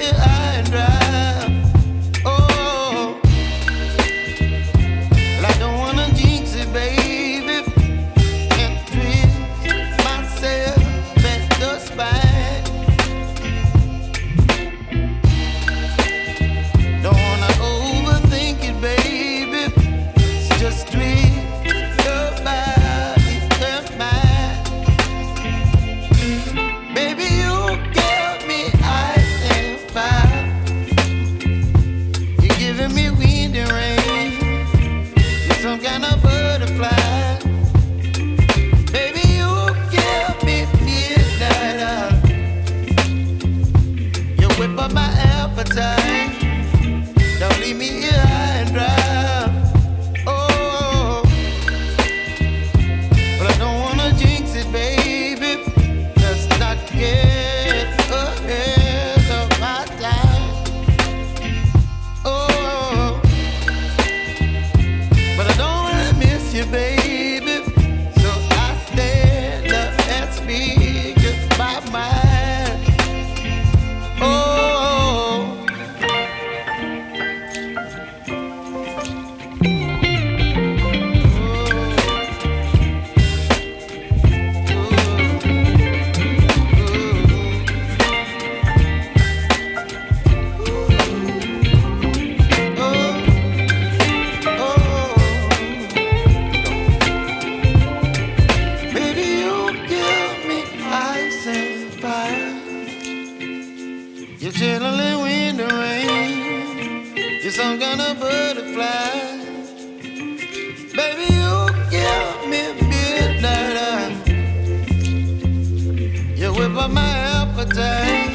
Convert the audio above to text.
here high and dry. Oh, well, I don't wanna jinx it, baby, and twist myself at the spine. Don't wanna overthink it, baby. It's just twist your body and mine. Baby, you give me ice and fire. You're giving me wind and rain. You're some kind of butterfly. Baby, you give me midnight. You whip up my appetite. Don't leave me here high and dry. Oh, but I don't wanna jinx it, baby. Let's not get ahead of my time. Oh, but I don't wanna miss you, baby. So I stand up and speak just my mind. Oh. Baby, you give me ice and fire. You're chilling wind and rain. You're some kind of butterfly. Baby, you give me midnight. You whip up my appetite.